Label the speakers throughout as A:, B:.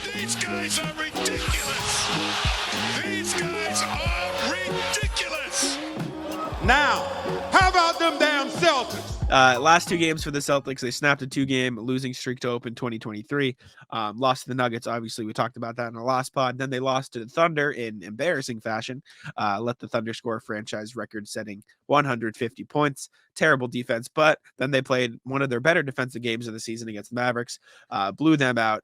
A: These guys are ridiculous. These guys are ridiculous.
B: Now, how about them damn Celtics?
C: Last two games for the Celtics, they snapped a 2-game losing streak to open 2023. Lost to the Nuggets. Obviously, we talked about that in the last pod. Then they lost to the Thunder in embarrassing fashion. Let the Thunder score a franchise record-setting 150 points. Terrible defense, but then they played one of their better defensive games of the season against the Mavericks. Blew them out.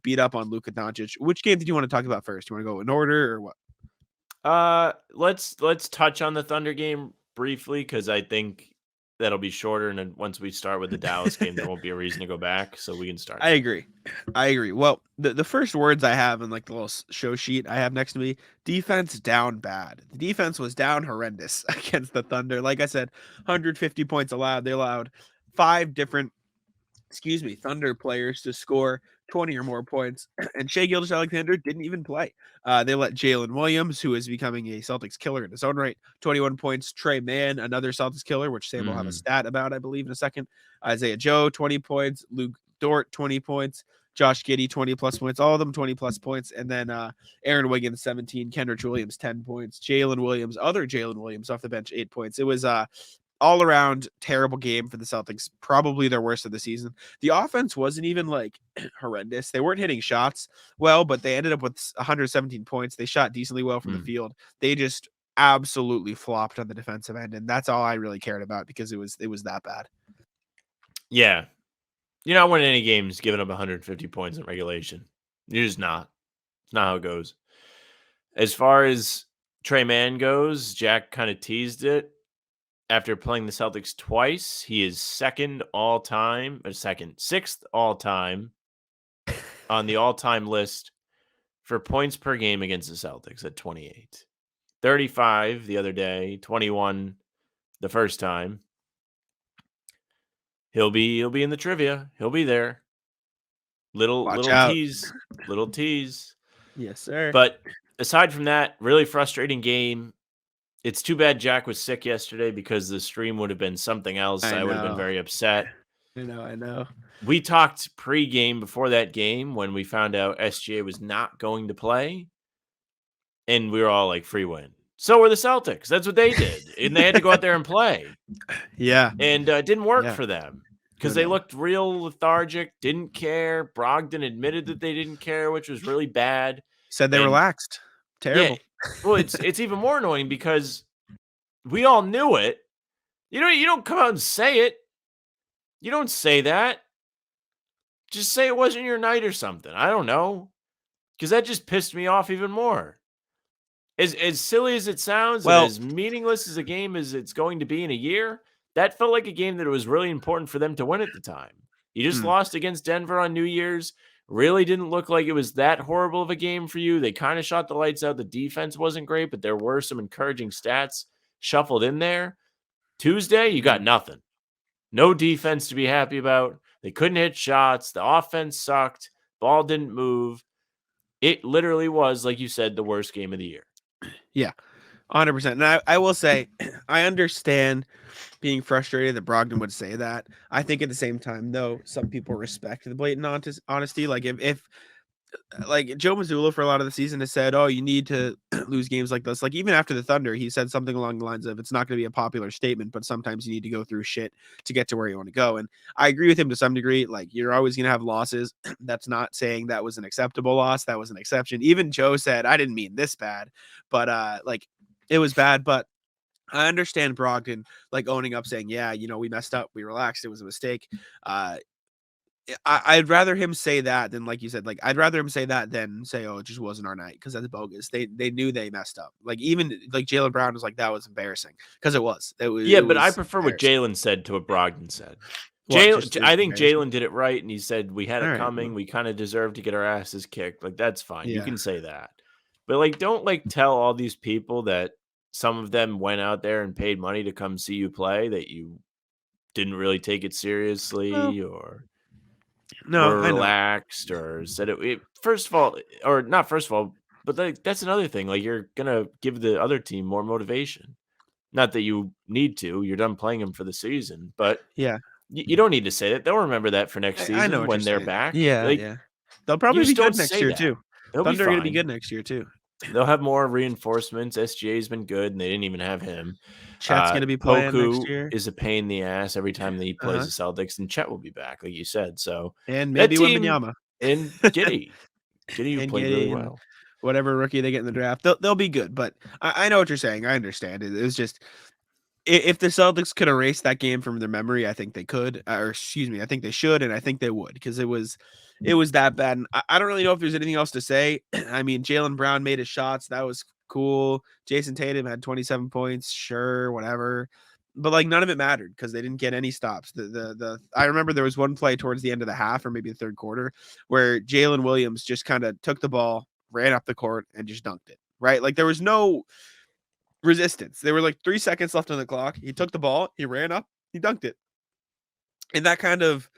C: Beat up on Luka Doncic. Which game did you want to talk about first? You want to go in order or what?
D: Let's touch on the Thunder game briefly because I think that'll be shorter, and then once we start with the Dallas game, there won't be a reason to go back, so we can start.
C: I agree. Well, the first words I have in like the little show sheet I have next to me: defense down bad. The defense was down horrendous against the Thunder. Like I said, 150 points allowed. They allowed 5 different Thunder players to score 20 or more points, and Shai Gilgeous-Alexander didn't even play. They let Jalen Williams, who is becoming a Celtics killer in his own right, 21 points. Trey Mann, another Celtics killer, which Sam will have a stat about, I believe, in a second. Isaiah Joe, 20 points. Luke Dort, 20 points. Josh Giddey, 20-plus points. All of them 20-plus points. And then Aaron Wiggins, 17. Kendrick Williams, 10 points. Other Jalen Williams off the bench, 8 points. It was all around terrible game for the Celtics, probably their worst of the season. The offense wasn't even like horrendous. They weren't hitting shots well, but they ended up with 117 points. They shot decently well from the field. They just absolutely flopped on the defensive end, and that's all I really cared about because it was that bad.
D: Yeah. You're not winning any games giving up 150 points in regulation. You're just not. It's not how it goes. As far as Trey Mann goes, Jack kind of teased it. After playing the Celtics twice, he is sixth all-time on the all-time list for points per game against the Celtics at 28. 35 the other day, 21 the first time. He'll be in the trivia. He'll be there. Little tease.
C: Yes, sir.
D: But aside from that, really frustrating game. It's too bad Jack was sick yesterday because the stream would have been something else. I would have been very upset.
C: I know.
D: We talked pre-game before that game when we found out SGA was not going to play. And we were all like, free win. So were the Celtics. That's what they did. And they had to go out there and play.
C: Yeah.
D: And it didn't work for them because they looked real lethargic, didn't care. Brogdon admitted that they didn't care, which was really bad.
C: Said they relaxed. Terrible.
D: Yeah, well, it's even more annoying because we all knew it. You don't come out and say it. You don't say that. Just say it wasn't your night or something. I don't know. Because that just pissed me off even more. As silly as it sounds, and as meaningless as a game as it's going to be in a year, that felt like a game that it was really important for them to win at the time. You just lost against Denver on New Year's. Really didn't look like it was that horrible of a game for you. They kind of shot the lights out. The defense wasn't great, but there were some encouraging stats shuffled in there. Tuesday, you got nothing. No defense to be happy about. They couldn't hit shots. The offense sucked. Ball didn't move. It literally was, like you said, the worst game of the year.
C: Yeah, 100%. And I will say, I understand being frustrated that Brogdon would say that. I think at the same time, though, some people respect the blatant honesty. Like if like Joe Mazzulla for a lot of the season has said, oh, you need to lose games like this. Like even after the Thunder, he said something along the lines of, it's not going to be a popular statement, but sometimes you need to go through shit to get to where you want to go. And I agree with him to some degree. Like you're always going to have losses. That's not saying that was an acceptable loss. That was an exception. Even Joe said, I didn't mean this bad, but like it was bad. But I understand Brogdon like owning up saying, yeah, we messed up. We relaxed. It was a mistake. I'd rather him say that than, like you said, like I'd rather him say that than say, oh, it just wasn't our night, because that's bogus. They knew they messed up. Like even like Jaylen Brown was like, that was embarrassing, because it was.
D: Yeah, but I prefer what Jalen said to what Brogdon said. I think Jalen did it right, and he said we had it coming. We kind of deserved to get our asses kicked. Like that's fine. You can say that, but like don't like tell all these people that some of them went out there and paid money to come see you play that you didn't really take it seriously or.
C: No,
D: or relaxed or said it first of all, or not first of all, but like that's another thing. Like you're gonna give the other team more motivation. Not that you need to. You're done playing them for the season, but
C: yeah,
D: you don't need to say that. They'll remember that for next season when they're back.
C: Yeah, They'll probably be
D: just don't
C: good next
D: say
C: year
D: that.
C: too.
D: They'll be
C: Thunder are going to be
D: fine.
C: good next year too.
D: They'll have more reinforcements. SGA's been good, and they didn't even have him.
C: Chet's going to be playing next
D: Poku
C: year.
D: is a pain in the ass every time that he plays
C: Uh-huh.
D: the Celtics, and Chet will be back, like you said. So
C: And
D: that
C: maybe
D: team
C: Wembanyama
D: and Giddey who
C: and
D: played really
C: Giddey and
D: well.
C: whatever rookie they get in the draft. They'll be good, but I know what you're saying. I understand it. It was just if the Celtics could erase that game from their memory, I think they could, or excuse me, I think they should, and I think they would because it was that bad. And I don't really know if there's anything else to say. I mean, Jaylen Brown made his shots. That was cool. Jason Tatum had 27 points. Sure, whatever. But like none of it mattered because they didn't get any stops. I remember there was one play towards the end of the half or maybe the third quarter where Jalen Williams just kind of took the ball, ran up the court, and just dunked it. Right, like there was no resistance. There were like 3 seconds left on the clock. He took the ball, he ran up, he dunked it. And that kind of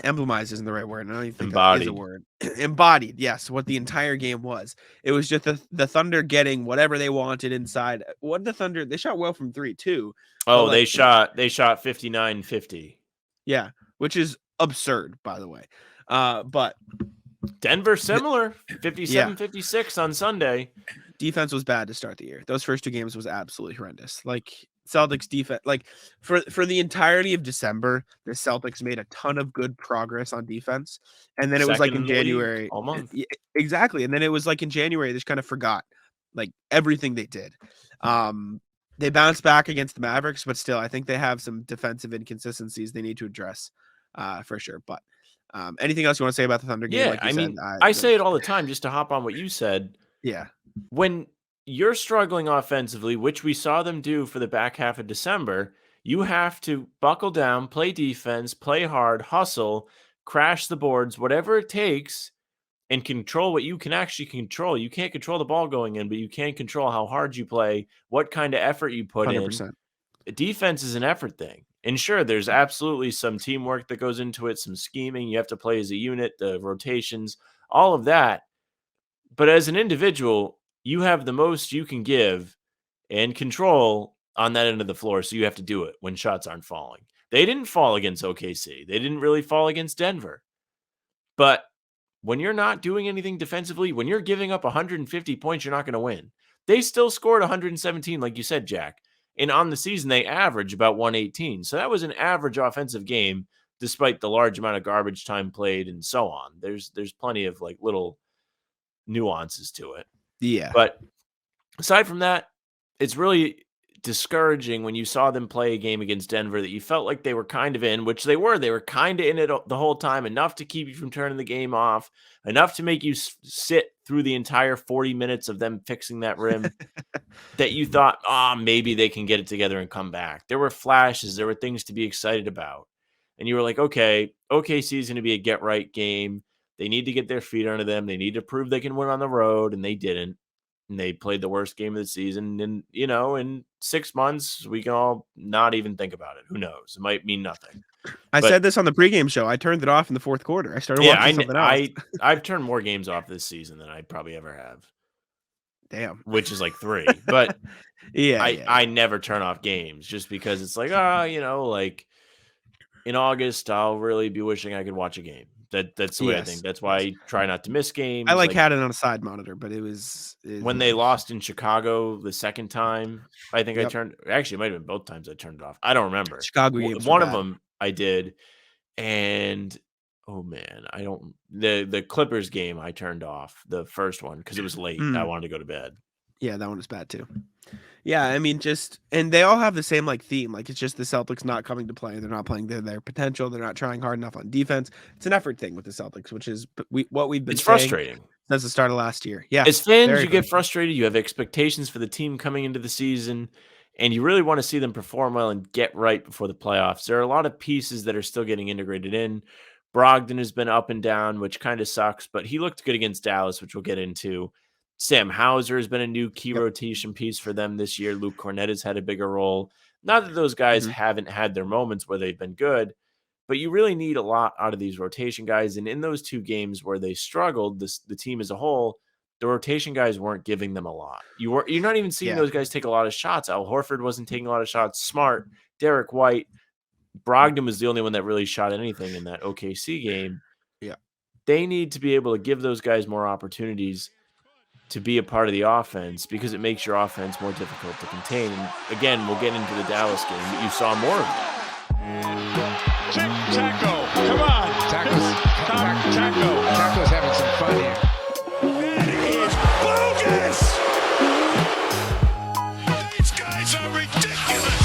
C: emblemized isn't the right word. I don't even think that is a word. Embodied, yes, what the entire game was. It was just the Thunder getting whatever they wanted inside. What the Thunder, they shot well from 3 too.
D: Oh,
C: like,
D: they shot 59-50.
C: Yeah, which is absurd, by the way. But
D: Denver similar, 57-56 on Sunday.
C: Defense was bad to start the year. Those first 2 games was absolutely horrendous. Like Celtics defense, like for the entirety of December, the Celtics made a ton of good progress on defense, and then it was like in January,
D: all month.
C: Yeah, exactly. And then it was like in January, they just kind of forgot like everything they did. They bounced back against the Mavericks, but still, I think they have some defensive inconsistencies they need to address, for sure. But anything else you want to say about the Thunder game?
D: Yeah,
C: Like you said,
D: I say it all the time just to hop on what you said.
C: Yeah.
D: When you're struggling offensively, which we saw them do for the back half of December, you have to buckle down, play defense, play hard, hustle, crash the boards, whatever it takes, and control what you can actually control. You can't control the ball going in, but you can control how hard you play, what kind of effort you put
C: 100%.
D: in. Defense is an effort thing. And sure, there's absolutely some teamwork that goes into it, some scheming. You have to play as a unit, the rotations, all of that. But as an individual, you have the most you can give and control on that end of the floor, so you have to do it when shots aren't falling. They didn't fall against OKC. They didn't really fall against Denver. But when you're not doing anything defensively, when you're giving up 150 points, you're not going to win. They still scored 117, like you said, Jack. And on the season, they average about 118. So that was an average offensive game, despite the large amount of garbage time played and so on. There's plenty of like little nuances to it.
C: Yeah.
D: But aside from that, it's really discouraging when you saw them play a game against Denver that you felt like they were kind of in, which they were. They were kind of in it the whole time, enough to keep you from turning the game off, enough to make you sit through the entire 40 minutes of them fixing that rim that you thought, maybe they can get it together and come back. There were flashes. There were things to be excited about. And you were like, okay, OKC is going to be a get-right game. They need to get their feet under them. They need to prove they can win on the road, and they didn't. And they played the worst game of the season. And, in 6 months, we can all not even think about it. Who knows? It might mean nothing.
C: I said this on the pregame show. I turned it off in the fourth quarter. I started watching something else.
D: I've turned more games off this season than I probably ever have.
C: Damn.
D: Which is like 3. But I never turn off games just because it's like, like in August, I'll really be wishing I could watch a game. That's the way I think. That's why I try not to miss games.
C: I had it on a side monitor, but it was
D: when they lost in Chicago the second time. I think I turned. Actually, it might have been both times I turned it off. I don't remember.
C: Chicago games.
D: One of them I did, and oh man, I don't. The Clippers game I turned off the first one because it was late. I wanted to go to bed.
C: Yeah, that one was bad too. Yeah, I mean, and they all have the same like theme. Like it's just the Celtics not coming to play. They're not playing their potential. They're not trying hard enough on defense. It's an effort thing with the Celtics, which is what we've been.
D: It's frustrating
C: since the start of last year. Yeah,
D: as fans, you get frustrated. You have expectations for the team coming into the season, and you really want to see them perform well and get right before the playoffs. There are a lot of pieces that are still getting integrated in. Brogdon has been up and down, which kind of sucks, but he looked good against Dallas, which we'll get into. Sam Hauser has been a new key rotation piece for them this year. Luke Cornett has had a bigger role. Not that those guys haven't had their moments where they've been good, but you really need a lot out of these rotation guys. And in those 2 games where they struggled, the team as a whole, the rotation guys weren't giving them a lot. You're not even seeing those guys take a lot of shots. Al Horford wasn't taking a lot of shots. Smart, Derek White, Brogdon was the only one that really shot anything in that OKC game.
C: Yeah.
D: They need to be able to give those guys more opportunities to be a part of the offense because it makes your offense more difficult to contain. And again, we'll get into the Dallas game, but you saw more of that.
A: Taco, come on.
E: Taco's having some fun here.
A: That is bogus. These guys are ridiculous.